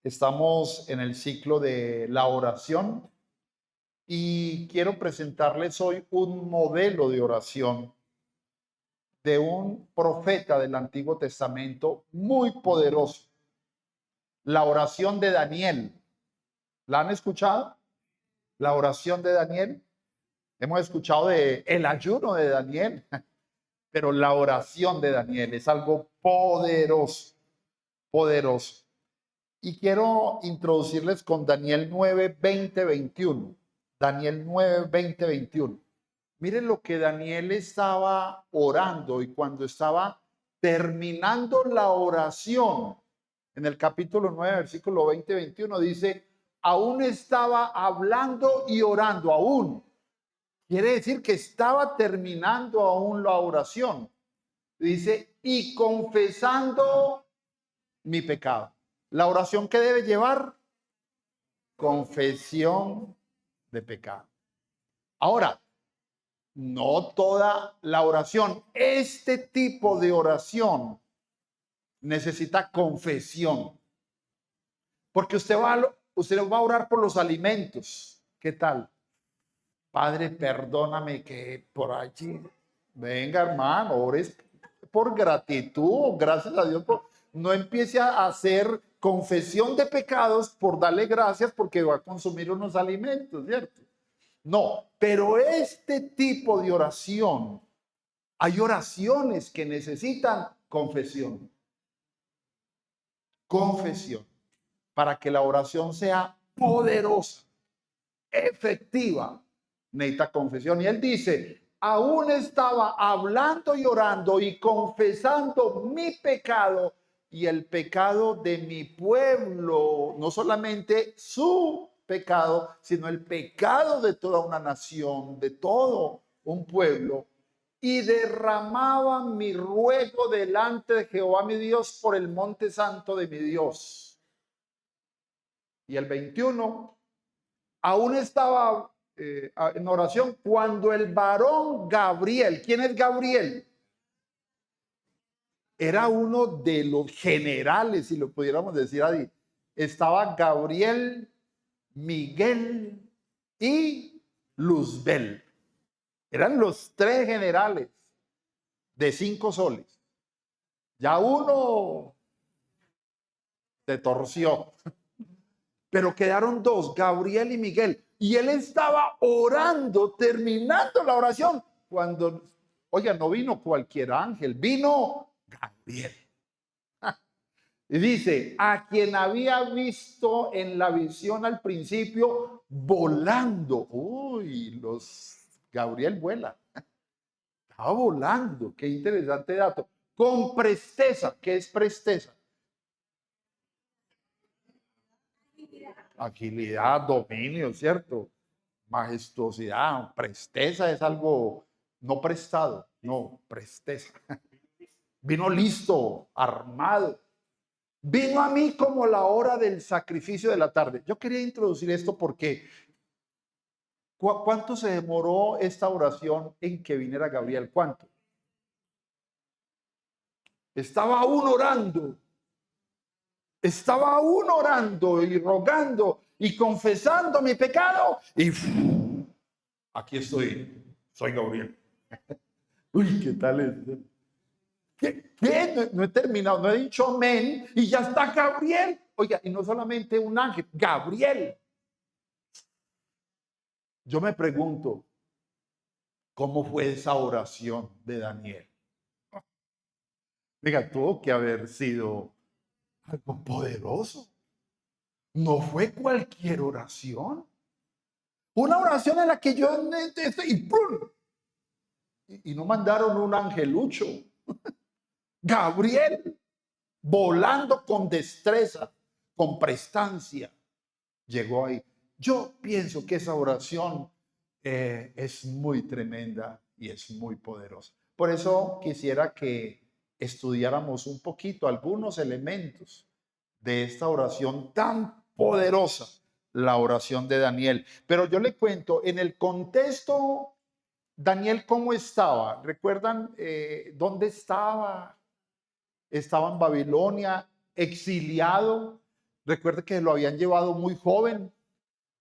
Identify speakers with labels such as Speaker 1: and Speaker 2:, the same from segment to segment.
Speaker 1: Estamos en el ciclo de la oración y quiero presentarles hoy un modelo de oración de un profeta del Antiguo Testamento muy poderoso, la oración de Daniel. ¿La han escuchado? La oración de Daniel. Hemos escuchado de el ayuno de Daniel, pero la oración de Daniel es algo poderoso, poderoso. Y quiero introducirles con Daniel 9, 20, 21. Daniel 9, 20, 21. Miren lo que Daniel estaba orando y cuando estaba terminando la oración, en el capítulo 9, versículo 20, 21, dice, aún estaba hablando y orando, aún. Quiere decir que estaba terminando aún la oración. Dice, y confesando mi pecado. La oración que debe llevar, confesión de pecado. Ahora, no toda la oración, este tipo de oración necesita confesión, porque usted va a orar por los alimentos. ¿Qué tal? Padre, perdóname que por allí, venga hermano, ores por gratitud, gracias a Dios, no empiece a hacer confesión de pecados por darle gracias porque va a consumir unos alimentos, ¿cierto? No, pero este tipo de oración, hay oraciones que necesitan confesión, confesión, para que la oración sea poderosa, efectiva, necesita confesión. Y él dice, aún estaba hablando y orando y confesando mi pecado y el pecado de mi pueblo, no solamente su pecado, sino el pecado de toda una nación, de todo un pueblo, y derramaba mi ruego delante de Jehová mi Dios por el monte santo de mi Dios. Y el 21, aún estaba en oración cuando el varón Gabriel, ¿quién es Gabriel? Era uno de los generales, si lo pudiéramos decir así. Estaba Gabriel, Miguel y Luzbel. Eran los tres generales de 5 soles. Ya uno se torció, pero quedaron dos, Gabriel y Miguel. Y él estaba orando, terminando la oración, cuando, oiga, no vino cualquier ángel, vino Gabriel. Y dice, a quien había visto en la visión al principio volando. Uy, Gabriel vuela. Estaba volando, qué interesante dato. Con presteza, ¿qué es presteza? Agilidad, dominio, ¿cierto? Majestuosidad, presteza es algo no prestado, no, presteza. Vino listo, armado. Vino a mí como la hora del sacrificio de la tarde. Yo quería introducir esto porque ¿cuánto se demoró esta oración en que viniera Gabriel? ¿Cuánto? Estaba aún orando y rogando y confesando mi pecado y aquí estoy, soy Gabriel. Uy, ¿qué tal es? ¿Qué? No he terminado, no he dicho amén y ya está Gabriel. Oiga, y no solamente un ángel, Gabriel. Yo me pregunto, ¿cómo fue esa oración de Daniel? Diga, tuvo que haber sido algo poderoso. No fue cualquier oración. Una oración en la que yo y ¡pum! Y no mandaron un angelucho. Gabriel, volando con destreza, con prestancia, llegó ahí. Yo pienso que esa oración es muy tremenda y es muy poderosa. Por eso quisiera que estudiáramos un poquito algunos elementos de esta oración tan poderosa, la oración de Daniel. Pero yo le cuento, en el contexto, Daniel, ¿cómo estaba? ¿Recuerdan dónde estaba? Estaba en Babilonia, exiliado. Recuerde que lo habían llevado muy joven,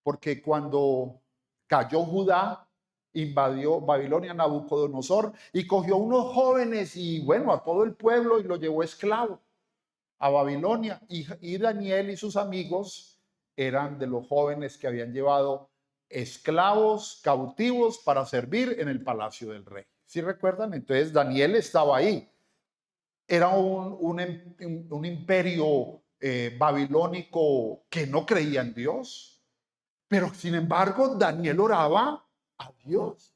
Speaker 1: porque cuando cayó Judá, invadió Babilonia Nabucodonosor y cogió unos jóvenes y bueno, a todo el pueblo y lo llevó esclavo a Babilonia. Y Daniel y sus amigos eran de los jóvenes que habían llevado esclavos cautivos para servir en el palacio del rey. ¿Sí recuerdan? Entonces Daniel estaba ahí. Era un imperio babilónico que no creía en Dios, pero sin embargo Daniel oraba a Dios.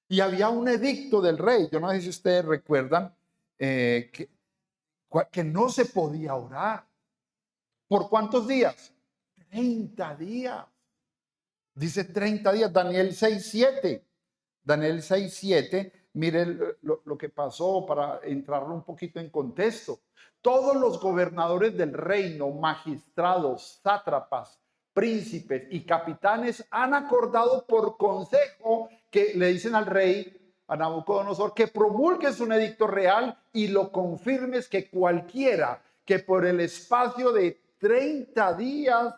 Speaker 1: Y había un edicto del rey, yo no sé si ustedes recuerdan, que no se podía orar. ¿Por cuántos días? 30 días. Dice 30 días, Daniel 6:7. Daniel 6:7, mire lo que pasó para entrarlo un poquito en contexto. Todos los gobernadores del reino, magistrados, sátrapas, príncipes y capitanes han acordado por consejo que le dicen al rey, a Nabucodonosor, que promulgues un edicto real y lo confirmes, que cualquiera que por el espacio de 30 días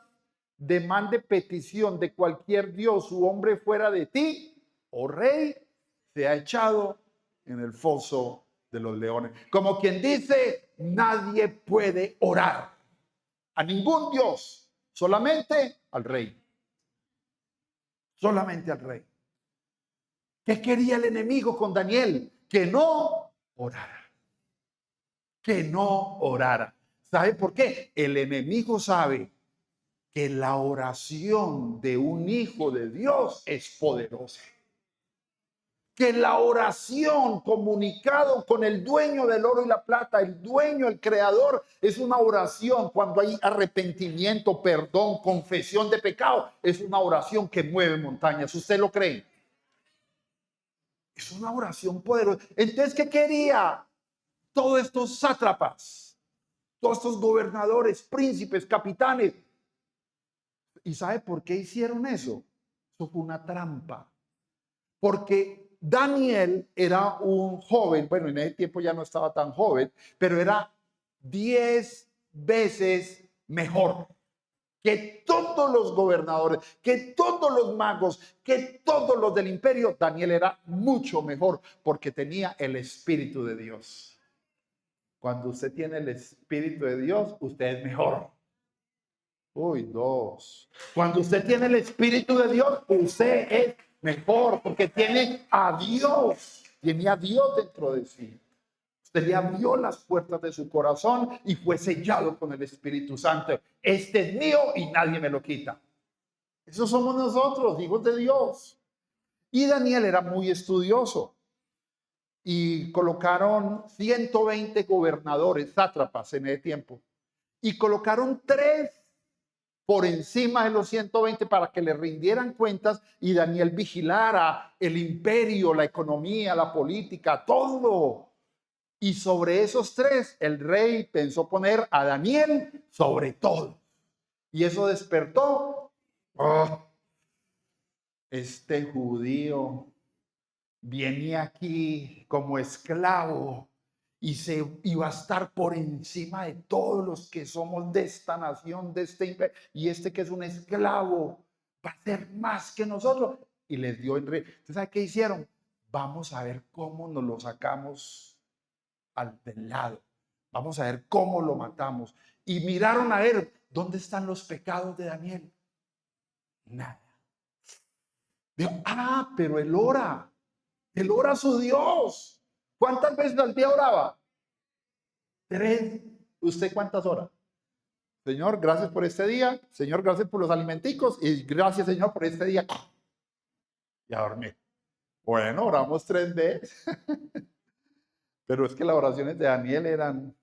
Speaker 1: demande petición de cualquier dios u hombre fuera de ti, oh rey, se ha echado en el foso de los leones. Como quien dice, nadie puede orar a ningún dios, solamente al rey. Solamente al rey. ¿Qué quería el enemigo con Daniel? Que no orara. Que no orara. ¿Sabe por qué? El enemigo sabe que la oración de un hijo de Dios es poderosa. Que la oración comunicado con el dueño del oro y la plata, el dueño, el creador, es una oración cuando hay arrepentimiento, perdón, confesión de pecado. Es una oración que mueve montañas. ¿Usted lo cree? Es una oración poderosa. Entonces, ¿qué quería? Todos estos sátrapas, todos estos gobernadores, príncipes, capitanes. ¿Y sabe por qué hicieron eso? Eso fue una trampa. Porque Daniel era un joven, bueno, en ese tiempo ya no estaba tan joven, pero era 10 veces mejor que todos los gobernadores, que todos los magos, que todos los del imperio. Daniel era mucho mejor porque tenía el Espíritu de Dios. Cuando usted tiene el Espíritu de Dios, usted es mejor. Uy, dos. Cuando usted tiene el Espíritu de Dios, usted es mejor porque tiene a Dios. Tiene a Dios dentro de sí. Usted le abrió las puertas de su corazón y fue sellado con el Espíritu Santo. Este es mío y nadie me lo quita. Esos somos nosotros, hijos de Dios. Y Daniel era muy estudioso. Y colocaron 120 gobernadores, sátrapas en ese tiempo. Y colocaron 3 por encima de los 120 para que le rindieran cuentas y Daniel vigilara el imperio, la economía, la política, todo. Y sobre esos 3, el rey pensó poner a Daniel sobre todo. Y eso despertó. Este judío venía aquí como esclavo y se iba a estar por encima de todos los que somos de esta nación, de este imperio. Y este que es un esclavo va a ser más que nosotros. Y les dio el rey. ¿Entonces sabe qué hicieron? Vamos a ver cómo nos lo sacamos al del lado. Vamos a ver cómo lo matamos. Y miraron a ver, ¿dónde están los pecados de Daniel? Nada. Dijo, pero él ora a su Dios. ¿Cuántas veces al día oraba? 3. ¿Usted cuántas horas? Señor, gracias por este día. Señor, gracias por los alimenticos. Y gracias, Señor, por este día. Y a dormir. Bueno, oramos 3 veces. Pero es que las oraciones de Daniel eran,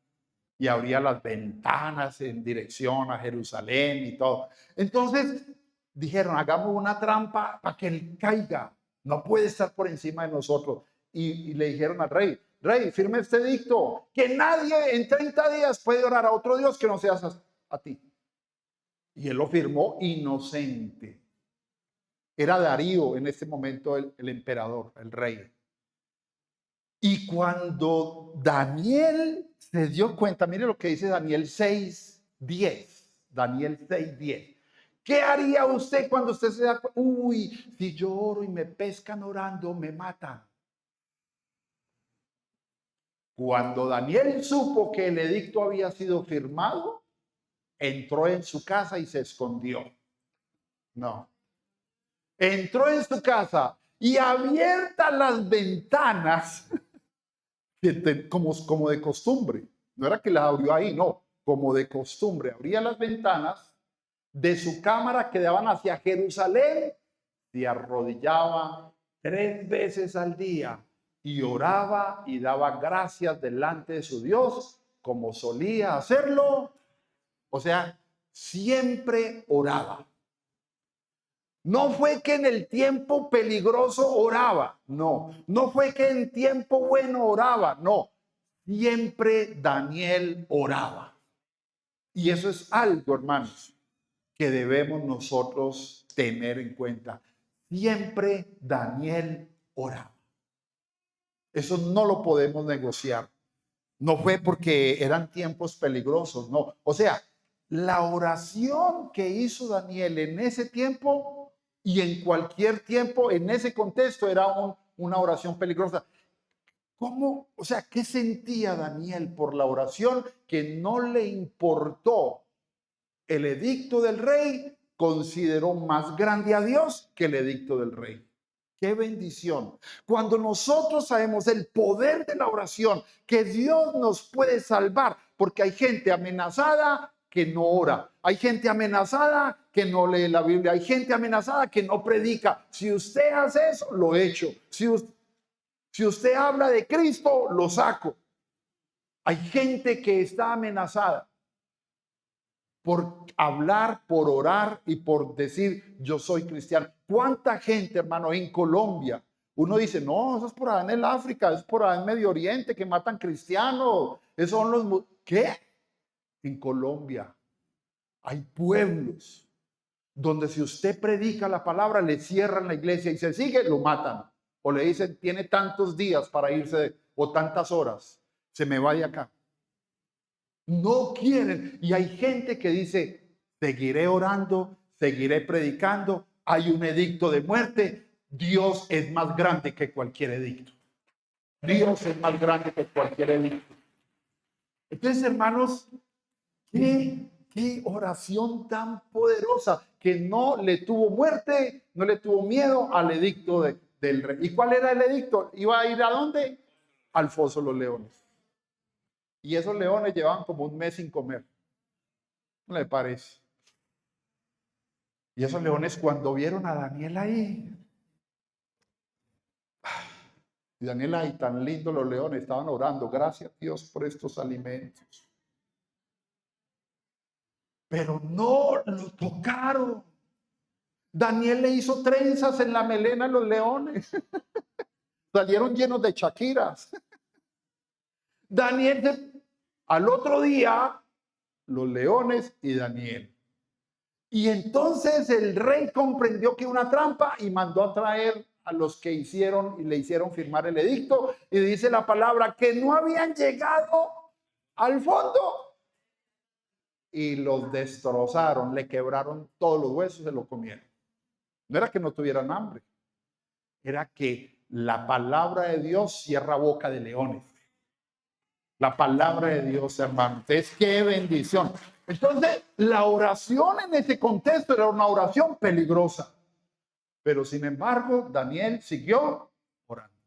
Speaker 1: y abría las ventanas en dirección a Jerusalén y todo. Entonces dijeron, hagamos una trampa para que él caiga. No puede estar por encima de nosotros. Y le dijeron al rey, rey, firme este edicto, que nadie en 30 días puede orar a otro Dios que no seas a ti. Y él lo firmó inocente. Era Darío en este momento el emperador, el rey. Y cuando Daniel se dio cuenta, mire lo que dice Daniel 6:10. Daniel 6:10. ¿Qué haría usted cuando usted se da cuenta? Uy, si yo oro y me pescan orando, me matan. Cuando Daniel supo que el edicto había sido firmado, entró en su casa y se escondió. No. Entró en su casa y abiertas las ventanas, como de costumbre. No era que las abrió ahí, no, como de costumbre. Abría las ventanas de su cámara que daban hacia Jerusalén, se arrodillaba 3 veces al día y oraba y daba gracias delante de su Dios, como solía hacerlo. O sea, siempre oraba. No fue que en el tiempo peligroso oraba, no fue que en tiempo bueno oraba, no. Siempre Daniel oraba. Y eso es algo, hermanos, que debemos nosotros tener en cuenta. Siempre Daniel oraba. Eso no lo podemos negociar. No fue porque eran tiempos peligrosos, no. O sea, la oración que hizo Daniel en ese tiempo y en cualquier tiempo, en ese contexto, era una oración peligrosa. ¿Cómo? O sea, ¿qué sentía Daniel por la oración que no le importó el edicto del rey? Consideró más grande a Dios que el edicto del rey. ¡Qué bendición! Cuando nosotros sabemos el poder de la oración, que Dios nos puede salvar, porque hay gente amenazada que no ora, hay gente amenazada que no lee la Biblia, hay gente amenazada que no predica. Si usted hace eso, lo echo. Si usted habla de Cristo, lo saco. Hay gente que está amenazada por hablar, por orar y por decir yo soy cristiano. ¿Cuánta gente, hermano, en Colombia? Uno dice, no, eso es por allá en el África, es por allá en Medio Oriente que matan cristianos. Esos son los... ¿Qué? En Colombia hay pueblos donde si usted predica la palabra, le cierran la iglesia y se sigue, lo matan. O le dicen, tiene tantos días para irse o tantas horas, se me va de acá. No quieren. Y hay gente que dice, seguiré orando, seguiré predicando, hay un edicto de muerte. Dios es más grande que cualquier edicto. Dios es más grande que cualquier edicto. Entonces, hermanos, qué oración tan poderosa que no le tuvo muerte, no le tuvo miedo al edicto del rey. ¿Y cuál era el edicto? ¿Iba a ir a dónde? Al foso de los leones. Y esos leones llevaban como un mes sin comer. ¿No le parece? Y esos leones cuando vieron a Daniel ahí, y Daniel ahí tan lindo, los leones estaban orando, gracias Dios por estos alimentos. Pero no lo tocaron. Daniel le hizo trenzas en la melena a los leones. Salieron llenos de chaquiras. Al otro día, los leones y Daniel. Y entonces el rey comprendió que una trampa y mandó a traer a los que hicieron y le hicieron firmar el edicto. Y dice la palabra que no habían llegado al fondo. Y los destrozaron, le quebraron todos los huesos, se lo comieron. No era que no tuvieran hambre, era que la palabra de Dios cierra boca de leones. La palabra de Dios, hermano. Es qué bendición. Entonces, la oración en ese contexto era una oración peligrosa. Pero sin embargo, Daniel siguió orando.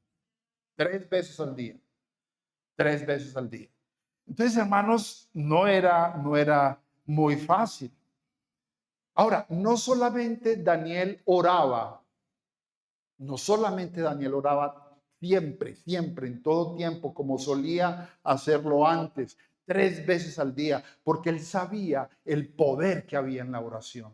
Speaker 1: 3 veces al día. 3 veces al día. Entonces, hermanos, no era muy fácil. Ahora, no solamente Daniel oraba, siempre, en todo tiempo, como solía hacerlo antes, 3 veces al día, porque él sabía el poder que había en la oración.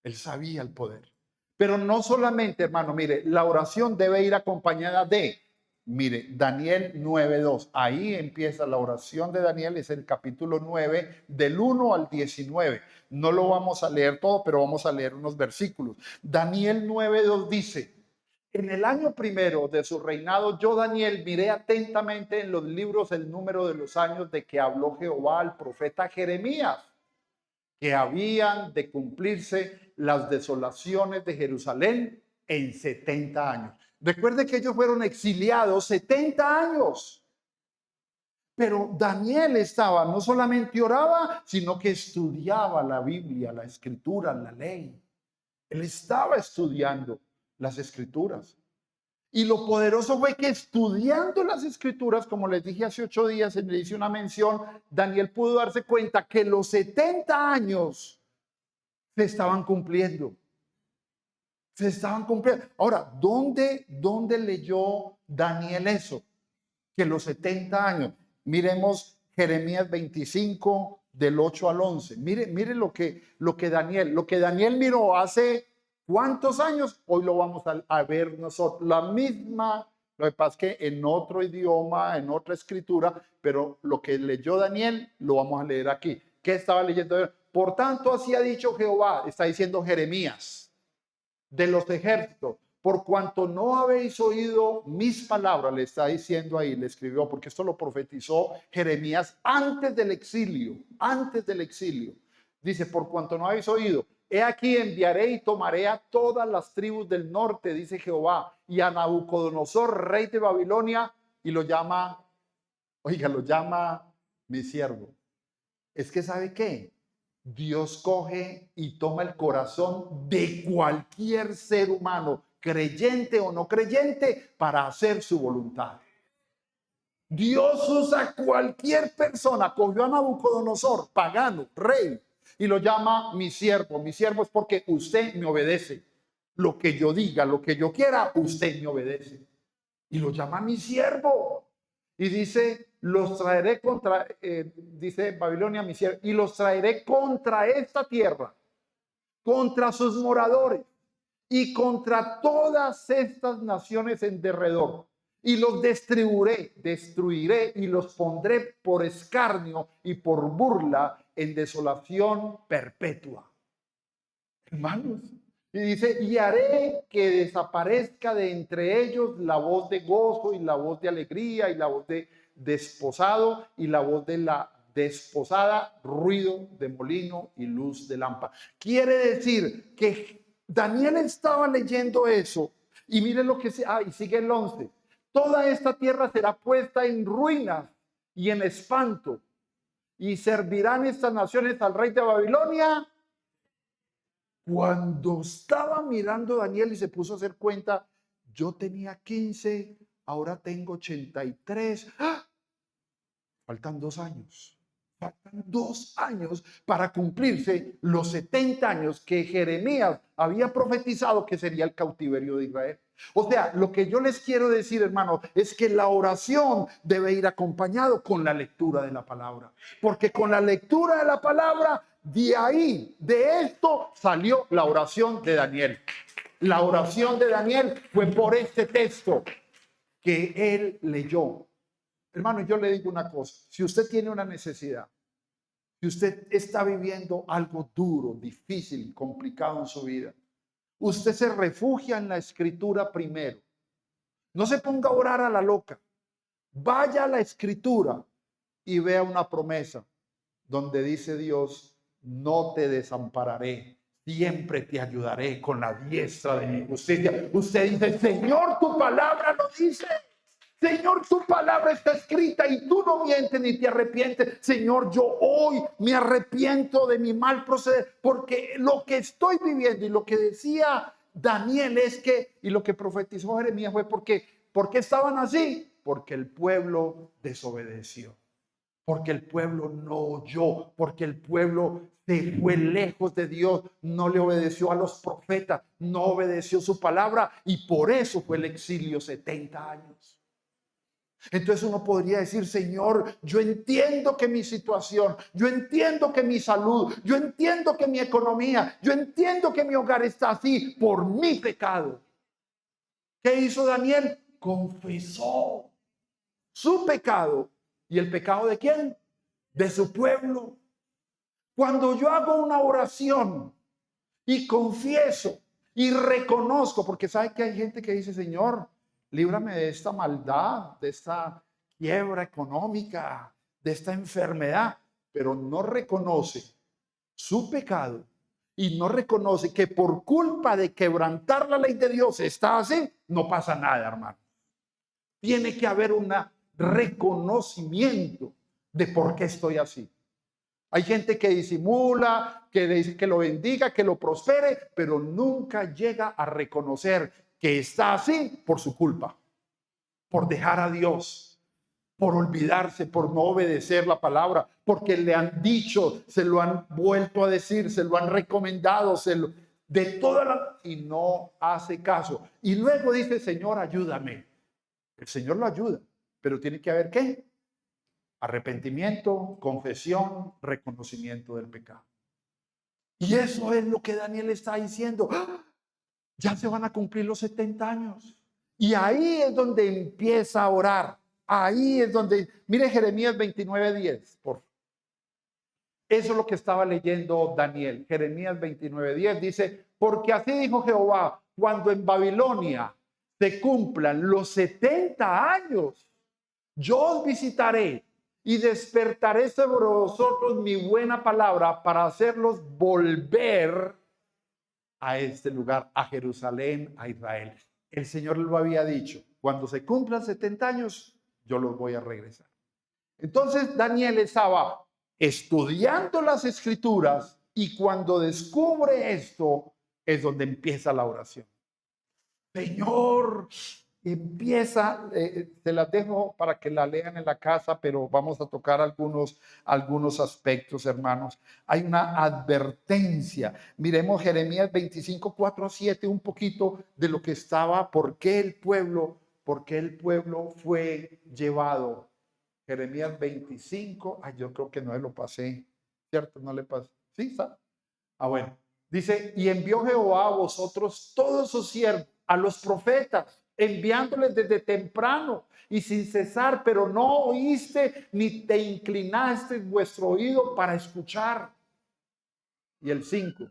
Speaker 1: Él sabía el poder. Pero no solamente, hermano, mire, la oración debe ir acompañada de, mire, Daniel 9:2. Ahí empieza la oración de Daniel, es el capítulo 9, del 1 al 19. No lo vamos a leer todo, pero vamos a leer unos versículos. Daniel 9:2 dice, en el año primero de su reinado, yo, Daniel, miré atentamente en los libros el número de los años de que habló Jehová al profeta Jeremías, que habían de cumplirse las desolaciones de Jerusalén en 70 años. Recuerde que ellos fueron exiliados 70 años. Pero Daniel estaba, no solamente oraba, sino que estudiaba la Biblia, la escritura, la ley. Él estaba estudiando las escrituras. Y lo poderoso fue que estudiando las escrituras, como les dije hace 8 días, le hice una mención, Daniel pudo darse cuenta que los 70 años se estaban cumpliendo. Se estaban cumpliendo. Ahora, ¿dónde leyó Daniel eso? Que los 70 años. Miremos Jeremías 25, del 8 al 11. Mire lo que Daniel miró hace ¿cuántos años? Hoy lo vamos a ver nosotros. La misma, lo que pasa es que en otro idioma, en otra escritura, pero lo que leyó Daniel lo vamos a leer aquí. ¿Qué estaba leyendo? Por tanto, así ha dicho Jehová, está diciendo Jeremías, de los ejércitos, por cuanto no habéis oído mis palabras, le está diciendo ahí, le escribió, porque esto lo profetizó Jeremías antes del exilio, Dice, por cuanto no habéis oído, he aquí enviaré y tomaré a todas las tribus del norte, dice Jehová, y a Nabucodonosor, rey de Babilonia, y lo llama mi siervo. Es que ¿sabe qué? Dios coge y toma el corazón de cualquier ser humano, creyente o no creyente, para hacer su voluntad. Dios usa cualquier persona. Cogió a Nabucodonosor, pagano, rey, y lo llama mi siervo. Mi siervo es porque usted me obedece. Lo que yo diga, lo que yo quiera, usted me obedece. Y lo llama mi siervo. Y dice, los traeré contra, dice Babilonia, mi siervo, y los traeré contra esta tierra, contra sus moradores y contra todas estas naciones en derredor. Y los destruiré y los pondré por escarnio y por burla en desolación perpetua. Hermanos, y dice, y haré que desaparezca de entre ellos la voz de gozo y la voz de alegría y la voz de desposado y la voz de la desposada, ruido de molino y luz de lámpara. Quiere decir que Daniel estaba leyendo eso y mire lo que y sigue el 11. Toda esta tierra será puesta en ruinas y en espanto, y servirán estas naciones al rey de Babilonia. Cuando estaba mirando Daniel y se puso a hacer cuenta, yo tenía 15, ahora tengo 83. ¡Ah! Faltan 2 años. Faltan 2 años para cumplirse los 70 años que Jeremías había profetizado que sería el cautiverio de Israel. O sea, lo que yo les quiero decir, hermano, es que la oración debe ir acompañado con la lectura de la palabra. Porque con la lectura de la palabra, de esto salió la oración de Daniel. La oración de Daniel fue por este texto que él leyó. Hermano, yo le digo una cosa, si usted tiene una necesidad, si usted está viviendo algo duro, difícil, complicado en su vida, usted se refugia en la escritura primero. No se ponga a orar a la loca. Vaya a la escritura y vea una promesa donde dice Dios, no te desampararé, siempre te ayudaré con la diestra de mi justicia. Usted dice, Señor, tu palabra lo dice. Señor, tu palabra está escrita y tú no mientes ni te arrepientes. Señor, yo hoy me arrepiento de mi mal proceder, porque lo que estoy viviendo y lo que decía Daniel es que, y lo que profetizó Jeremías fue ¿por qué estaban así? Porque el pueblo desobedeció, porque el pueblo no oyó, porque el pueblo se fue lejos de Dios, no le obedeció a los profetas, no obedeció su palabra, y por eso fue el exilio 70 años. Entonces uno podría decir, Señor, yo entiendo que mi situación, yo entiendo que mi salud, yo entiendo que mi economía, yo entiendo que mi hogar está así por mi pecado. ¿Qué hizo Daniel? Confesó su pecado. ¿Y el pecado de quién? De su pueblo. Cuando yo hago una oración y confieso y reconozco, porque sabe que hay gente que dice, Señor, líbrame de esta maldad, de esta quiebra económica, de esta enfermedad, pero no reconoce su pecado y no reconoce que por culpa de quebrantar la ley de Dios está así, no pasa nada, hermano. Tiene que haber un reconocimiento de por qué estoy así. Hay gente que disimula, que le dice que lo bendiga, que lo prospere, pero nunca llega a reconocer que está así por su culpa, por dejar a Dios, por olvidarse, por no obedecer la palabra, porque le han dicho, se lo han vuelto a decir, se lo han recomendado, de toda la, y no hace caso. Y luego dice, Señor, ayúdame. El Señor lo ayuda, pero tiene que haber ¿qué? Arrepentimiento, confesión, reconocimiento del pecado. Y eso es lo que Daniel está diciendo. ¡Ah! Ya se van a cumplir los 70 años. Y ahí es donde empieza a orar. Ahí es donde, mire Jeremías 29:10, por favor. Eso es lo que estaba leyendo Daniel. Jeremías 29:10 dice, porque así dijo Jehová, cuando en Babilonia se cumplan los 70 años, yo os visitaré y despertaré sobre vosotros mi buena palabra para hacerlos volver a este lugar, a Jerusalén, a Israel. El Señor lo había dicho, cuando se cumplan 70 años, yo los voy a regresar. Entonces Daniel estaba estudiando las escrituras y cuando descubre esto es donde empieza la oración. Señor, empieza, te las dejo para que la lean en la casa, pero vamos a tocar algunos aspectos, hermanos. Hay una advertencia. Miremos Jeremías 25:4-7, un poquito de lo que estaba, por qué el pueblo fue llevado. Jeremías 25, yo creo que no lo pasé, ¿cierto? No le pasé. ¿Sí está? Bueno. Dice, y envió Jehová a vosotros todos sus siervos, a los profetas, enviándoles desde temprano y sin cesar, pero no oíste ni te inclinaste vuestro oído para escuchar. Y el 5,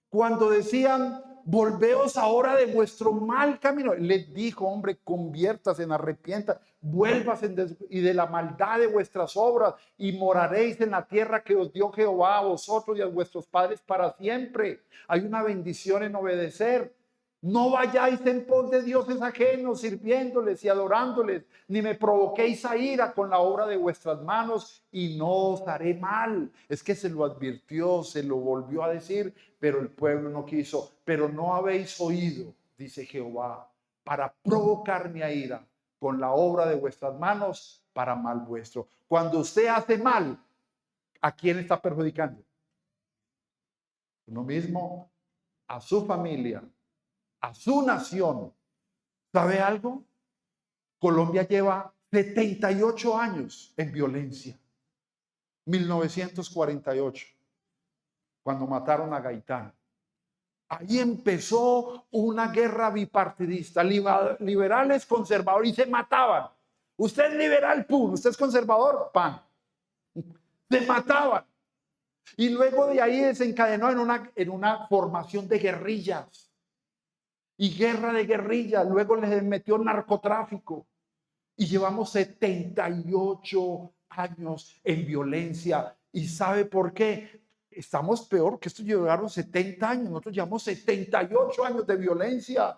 Speaker 1: cuando decían, volveos ahora de vuestro mal camino, les dijo, hombre, conviértase, arrepienta, vuélvase y de la maldad de vuestras obras y moraréis en la tierra que os dio Jehová a vosotros y a vuestros padres para siempre. Hay una bendición en obedecer. No vayáis en pos de dioses ajenos, sirviéndoles y adorándoles, ni me provoquéis a ira con la obra de vuestras manos, y no os haré mal. Es que se lo advirtió, se lo volvió a decir, pero el pueblo no quiso. Pero no habéis oído, dice Jehová, para provocarme a ira con la obra de vuestras manos para mal vuestro. Cuando usted hace mal, ¿a quién está perjudicando? Uno mismo, a su familia, a su nación. ¿Sabe algo? Colombia lleva 78 años en violencia. 1948, cuando mataron a Gaitán. Ahí empezó una guerra bipartidista, liberales, conservadores, y se mataban. Usted es liberal, pum, usted es conservador, pan. Se mataban. Y luego de ahí desencadenó en una formación de guerrillas. Y guerra de guerrillas, luego les metió narcotráfico. Y llevamos 78 años en violencia. ¿Y sabe por qué? Estamos peor que estos llevaron 70 años. Nosotros llevamos 78 años de violencia.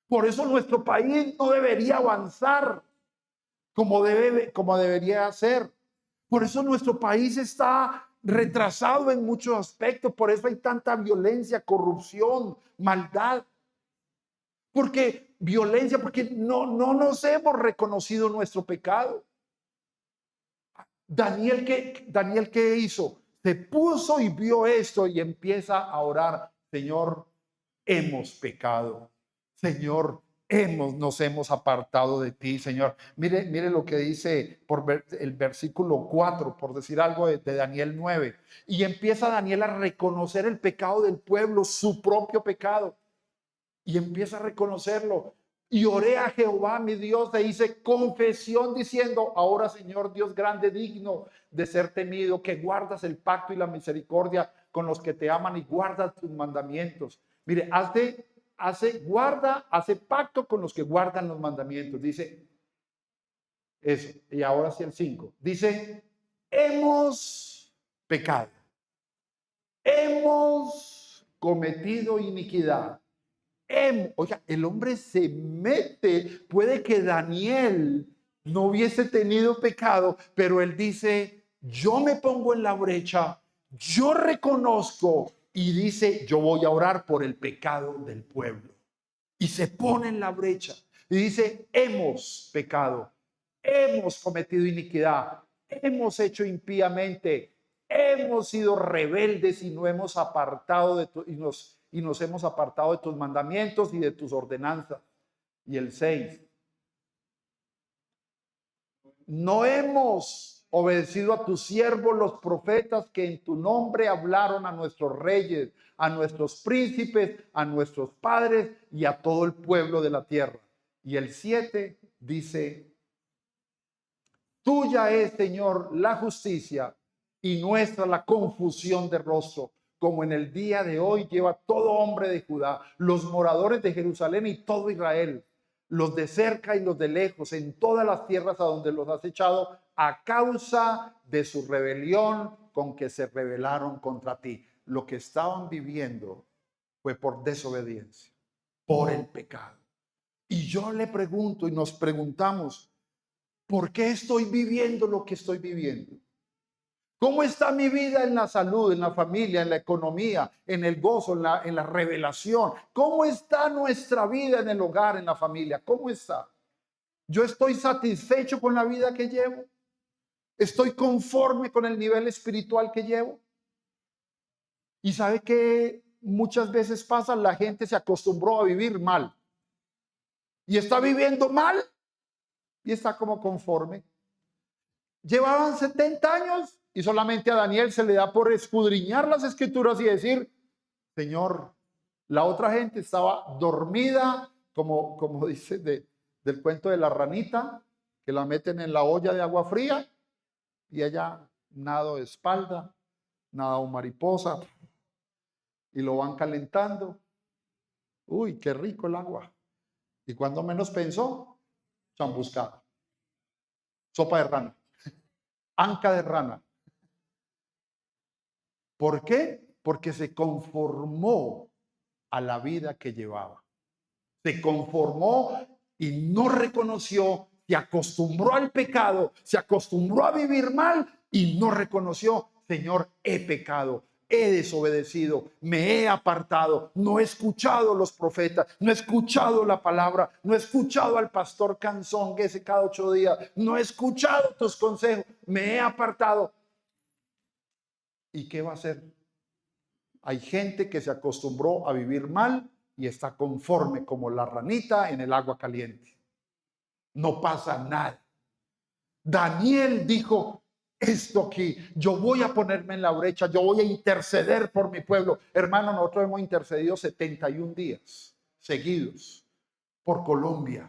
Speaker 1: Por eso nuestro país no debería avanzar como debería hacer. Por eso nuestro país está retrasado en muchos aspectos. Por eso hay tanta violencia, corrupción, maldad. Porque violencia, porque no nos hemos reconocido nuestro pecado. Daniel, ¿qué hizo? Se puso y vio esto y empieza a orar. Señor, hemos pecado. Señor, nos hemos apartado de ti, Señor. Mire lo que dice el versículo 4, por decir algo de Daniel 9. Y empieza Daniel a reconocer el pecado del pueblo, su propio pecado. Y empieza a reconocerlo. Y oré a Jehová, mi Dios, e hice confesión diciendo, ahora Señor Dios grande, digno de ser temido, que guardas el pacto y la misericordia con los que te aman y guardas tus mandamientos. Mire, hace pacto con los que guardan los mandamientos. Dice eso. Y ahora sí el 5. Dice, hemos pecado. hemos cometido iniquidad. Oiga, el hombre se mete, puede que Daniel no hubiese tenido pecado, pero él dice, yo me pongo en la brecha, yo reconozco y dice, yo voy a orar por el pecado del pueblo. Y se pone en la brecha y dice, hemos pecado, hemos cometido iniquidad, hemos hecho impíamente, hemos sido rebeldes y no hemos apartado de y nos hemos apartado de tus mandamientos y de tus ordenanzas. Y el 6, no hemos obedecido a tus siervos los profetas que en tu nombre hablaron a nuestros reyes, a nuestros príncipes, a nuestros padres y a todo el pueblo de la tierra. Y el 7 dice, tuya es, Señor, la justicia y nuestra la confusión de rostro, como en el día de hoy lleva todo hombre de Judá, los moradores de Jerusalén y todo Israel, los de cerca y los de lejos, en todas las tierras a donde los has echado, a causa de su rebelión con que se rebelaron contra ti. Lo que estaban viviendo fue por desobediencia, por el pecado. Y yo le pregunto y nos preguntamos, ¿por qué estoy viviendo lo que estoy viviendo? ¿Cómo está mi vida en la salud, en la familia, en la economía, en el gozo, en la revelación? ¿Cómo está nuestra vida en el hogar, en la familia? ¿Cómo está? ¿Yo estoy satisfecho con la vida que llevo? ¿Estoy conforme con el nivel espiritual que llevo? Y sabe que muchas veces pasa, la gente se acostumbró a vivir mal. Y está viviendo mal y está como conforme. Llevaban 70 años y solamente a Daniel se le da por escudriñar las escrituras y decir, Señor, la otra gente estaba dormida, como dice del cuento de la ranita, que la meten en la olla de agua fría y ella nado de espalda, nada mariposa y lo van calentando. Uy, qué rico el agua. Y cuando menos pensó, chambuscada, sopa de rana, anca de rana. ¿Por qué? Porque se conformó a la vida que llevaba. Se conformó y no reconoció, se acostumbró al pecado, se acostumbró a vivir mal y no reconoció, Señor, he pecado, he desobedecido, me he apartado, no he escuchado los profetas, no he escuchado la palabra, no he escuchado al pastor Canzón que ese cada 8 días, no he escuchado tus consejos, me he apartado. ¿Y qué va a hacer? Hay gente que se acostumbró a vivir mal y está conforme como la ranita en el agua caliente. No pasa nada. Daniel dijo, esto aquí, yo voy a ponerme en la brecha, yo voy a interceder por mi pueblo. Hermano, nosotros hemos intercedido 71 días seguidos por Colombia.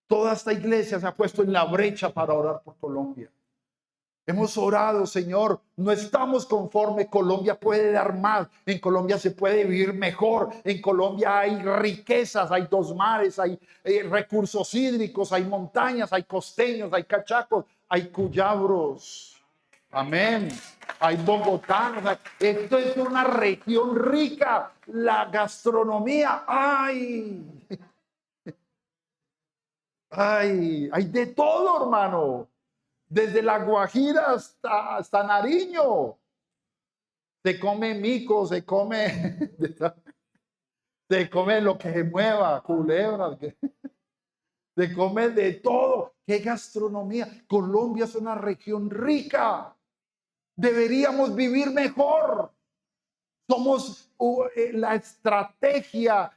Speaker 1: Toda esta iglesia se ha puesto en la brecha para orar por Colombia. Hemos orado, Señor, no estamos conformes, Colombia puede dar más, en Colombia se puede vivir mejor, en Colombia hay riquezas, hay 2 mares, hay recursos hídricos, hay montañas, hay costeños, hay cachacos, hay cuyabros, amén, hay bogotanos, esto es una región rica, la gastronomía, hay de todo, hermano. Desde La Guajira hasta Nariño. Se come mico, se come lo que se mueva, culebras, se come de todo. ¡Qué gastronomía! Colombia es una región rica. Deberíamos vivir mejor. Somos la estrategia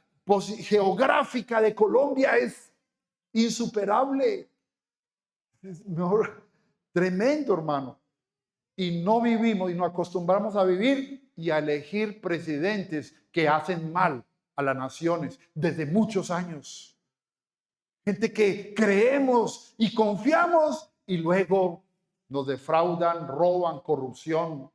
Speaker 1: geográfica de Colombia es insuperable. Es mejor. Tremendo, hermano. Y no vivimos y nos acostumbramos a vivir y a elegir presidentes que hacen mal a las naciones desde muchos años. Gente que creemos y confiamos y luego nos defraudan, roban, corrupción.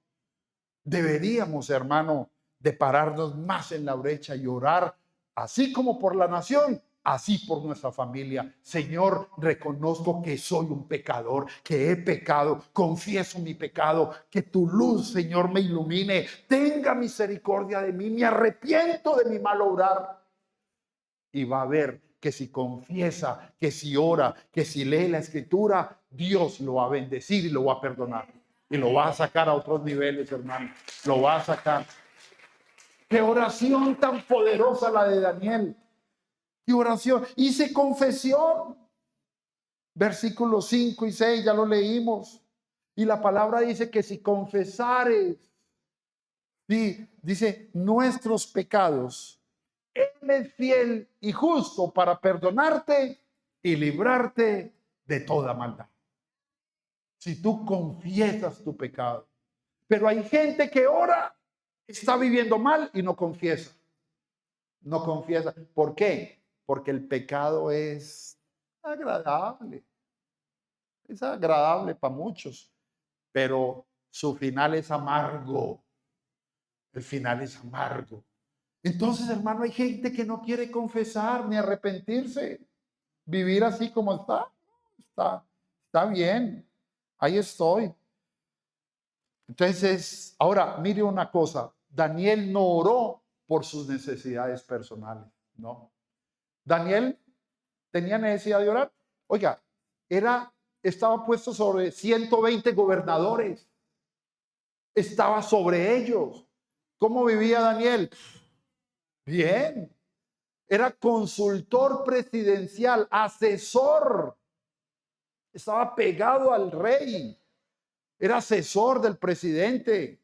Speaker 1: Deberíamos, hermano, de pararnos más en la brecha y orar, así como por la nación, así por nuestra familia. Señor, reconozco que soy un pecador, que he pecado, confieso mi pecado, que tu luz, Señor, me ilumine, tenga misericordia de mí, me arrepiento de mi mal obrar. Y va a ver que si confiesa, que si ora, que si lee la escritura, Dios lo va a bendecir y lo va a perdonar. Y lo va a sacar a otros niveles, hermano. Lo va a sacar. Qué oración tan poderosa la de Daniel. Qué oración. Hice confesión. Versículos 5 y 6, ya lo leímos. Y la palabra dice que si confesares, dice, nuestros pecados, Él es fiel y justo para perdonarte y librarte de toda maldad. Si tú confiesas tu pecado. Pero hay gente que ora, está viviendo mal y no confiesa. No confiesa. ¿Por qué? Porque el pecado es agradable. Es agradable para muchos, pero su final es amargo. El final es amargo. Entonces, hermano, hay gente que no quiere confesar ni arrepentirse. Vivir así como está bien. Ahí estoy. Entonces, ahora mire una cosa. Daniel no oró por sus necesidades personales, ¿no? Daniel tenía necesidad de orar. Oiga, estaba puesto sobre 120 gobernadores. Estaba sobre ellos. ¿Cómo vivía Daniel? Bien. Era consultor presidencial, asesor. Estaba pegado al rey. Era asesor del presidente.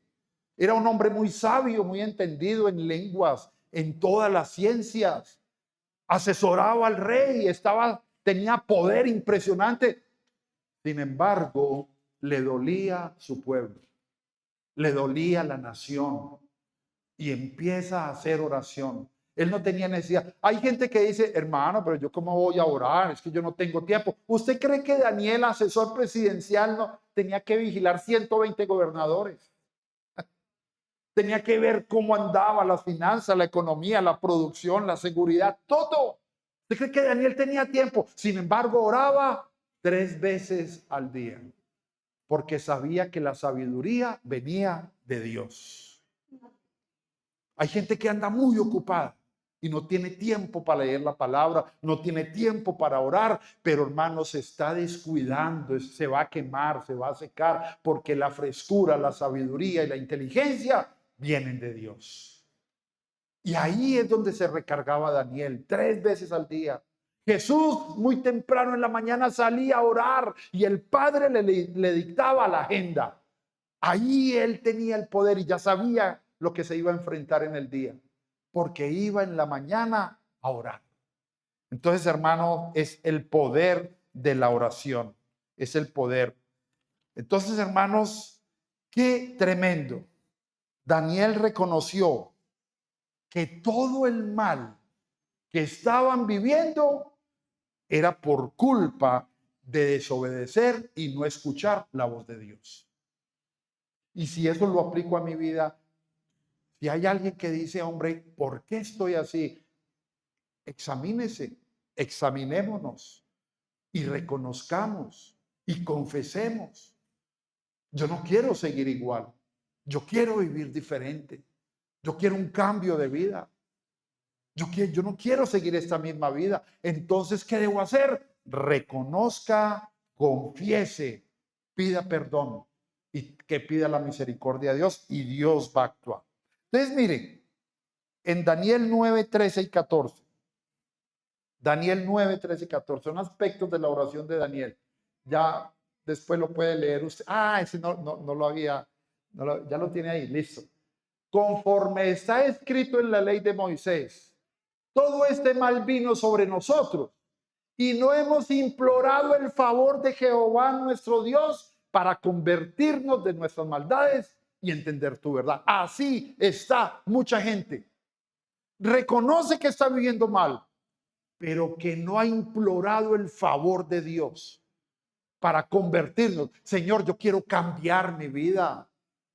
Speaker 1: Era un hombre muy sabio, muy entendido en lenguas, en todas las ciencias. Asesoraba al rey, tenía poder impresionante. Sin embargo, le dolía su pueblo, le dolía la nación y empieza a hacer oración. Él no tenía necesidad. Hay gente que dice, hermano, pero yo cómo voy a orar, es que yo no tengo tiempo. ¿Usted cree que Daniel, asesor presidencial, no tenía que vigilar 120 gobernadores? Tenía que ver cómo andaba las finanzas, la economía, la producción, la seguridad, todo. ¿Usted cree que Daniel tenía tiempo? Sin embargo, oraba 3 veces al día, porque sabía que la sabiduría venía de Dios. Hay gente que anda muy ocupada y no tiene tiempo para leer la palabra, no tiene tiempo para orar, pero hermano, se está descuidando, se va a quemar, se va a secar, porque la frescura, la sabiduría y la inteligencia vienen de Dios. Y ahí es donde se recargaba Daniel, 3 veces al día. Jesús muy temprano en la mañana salía a orar y el Padre le dictaba la agenda. Ahí él tenía el poder y ya sabía lo que se iba a enfrentar en el día, porque iba en la mañana a orar. Entonces, hermano, es el poder de la oración, es el poder. Entonces, hermanos, qué tremendo. Daniel reconoció que todo el mal que estaban viviendo era por culpa de desobedecer y no escuchar la voz de Dios. Y si eso lo aplico a mi vida, si hay alguien que dice, hombre, ¿por qué estoy así? Examínese, examinémonos y reconozcamos y confesemos. Yo no quiero seguir igual. Yo quiero vivir diferente. Yo quiero un cambio de vida. Yo no quiero seguir esta misma vida. Entonces, ¿qué debo hacer? Reconozca, confiese, pida perdón y que pida la misericordia de Dios y Dios va a actuar. Entonces, miren, en Daniel 9, 13 y 14. Daniel 9, 13 y 14 son aspectos de la oración de Daniel. Ya después lo puede leer usted. Ese no lo había, ya lo tiene ahí, listo. Conforme está escrito en la ley de Moisés, todo este mal vino sobre nosotros y no hemos implorado el favor de Jehová nuestro Dios para convertirnos de nuestras maldades y entender tu verdad. Así está mucha gente. Reconoce que está viviendo mal, pero que no ha implorado el favor de Dios para convertirnos. Señor, yo quiero cambiar mi vida.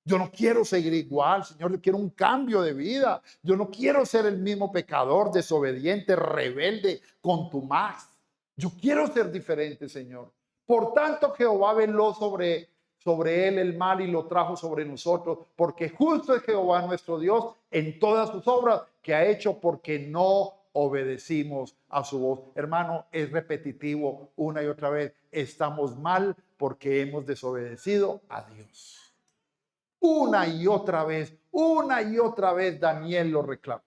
Speaker 1: Yo no quiero seguir igual, Señor, yo quiero un cambio de vida. Yo no quiero ser el mismo pecador, desobediente, rebelde, contumaz. Yo quiero ser diferente, Señor. Por tanto, Jehová veló sobre él el mal y lo trajo sobre nosotros, porque justo es Jehová nuestro Dios en todas sus obras que ha hecho, porque no obedecimos a su voz. Hermano, es repetitivo una y otra vez. Estamos mal porque hemos desobedecido a Dios. Una y otra vez Daniel lo reclama.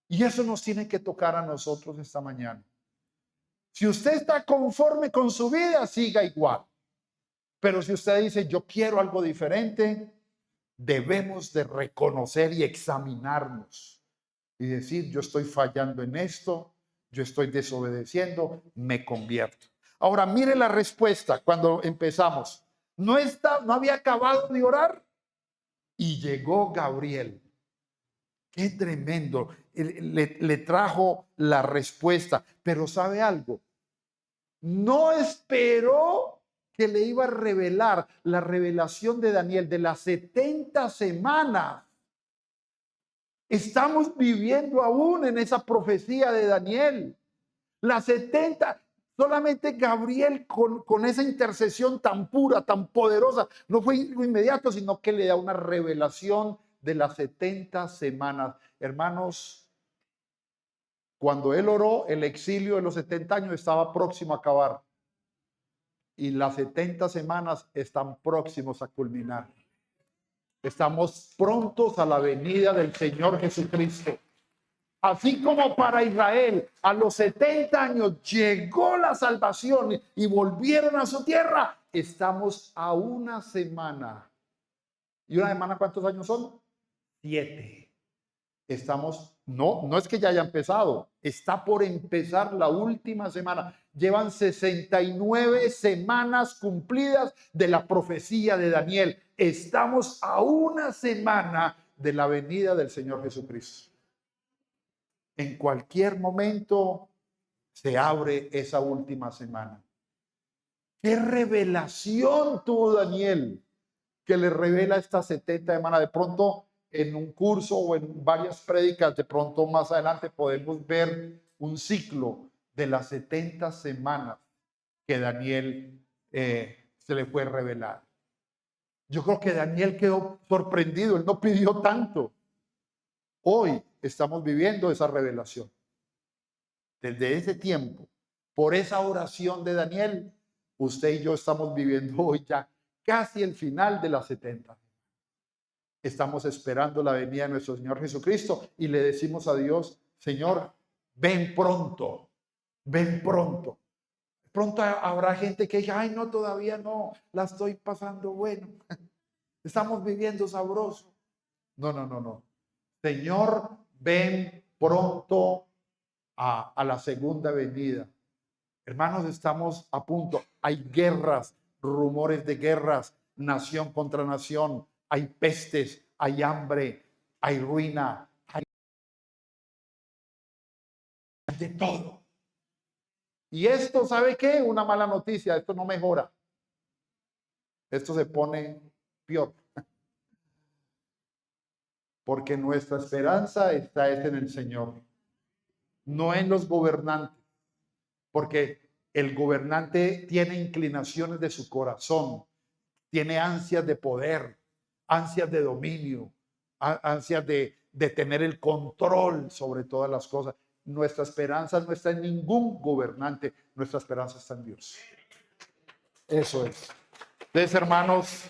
Speaker 1: Y eso nos tiene que tocar a nosotros esta mañana. Si usted está conforme con su vida, siga igual. Pero si usted dice, yo quiero algo diferente, debemos de reconocer y examinarnos y decir, yo estoy fallando en esto, yo estoy desobedeciendo, me convierto. Ahora, mire la respuesta cuando empezamos. No había acabado de orar y llegó Gabriel. Qué tremendo. Le trajo la respuesta. Pero ¿sabe algo? No esperó que le iba a revelar la revelación de Daniel de las 70 semanas. Estamos viviendo aún en esa profecía de Daniel. Las 70, solamente Gabriel con esa intercesión tan pura, tan poderosa, no fue inmediato, sino que le da una revelación de las 70 semanas. Hermanos, cuando él oró, el exilio de los 70 años estaba próximo a acabar. Y las 70 semanas están próximos a culminar. Estamos prontos a la venida del Señor Jesucristo. Así como para Israel a los 70 años llegó la salvación y volvieron a su tierra, estamos a una semana. ¿Y una semana cuántos años son? 7. Estamos, no es que ya haya empezado, está por empezar la última semana. Llevan 69 semanas cumplidas de la profecía de Daniel. Estamos a una semana de la venida del Señor Jesucristo. En cualquier momento se abre esa última semana. ¿Qué revelación tuvo Daniel que le revela estas 70 semanas? De pronto en un curso o en varias prédicas, de pronto más adelante podemos ver un ciclo de las 70 semanas que Daniel se le fue revelar. Yo creo que Daniel quedó sorprendido, él no pidió tanto. Hoy estamos viviendo esa revelación. Desde ese tiempo, por esa oración de Daniel, usted y yo estamos viviendo hoy ya casi el final de las 70. Estamos esperando la venida de nuestro Señor Jesucristo y le decimos a Dios, Señor, ven pronto, ven pronto. Pronto habrá gente que diga, ay, no, todavía no, la estoy pasando bueno. Estamos viviendo sabroso. No. Señor, ven pronto a la segunda venida. Hermanos, estamos a punto. Hay guerras, rumores de guerras, nación contra nación. Hay pestes, hay hambre, hay ruina, hay de todo. Y esto, ¿sabe qué? Una mala noticia, esto no mejora. Esto se pone peor. Porque nuestra esperanza está en el Señor, no en los gobernantes. Porque el gobernante tiene inclinaciones de su corazón, tiene ansias de poder, ansias de dominio, ansias de tener el control sobre todas las cosas. Nuestra esperanza no está en ningún gobernante, nuestra esperanza está en Dios. Eso es. Entonces, hermanos,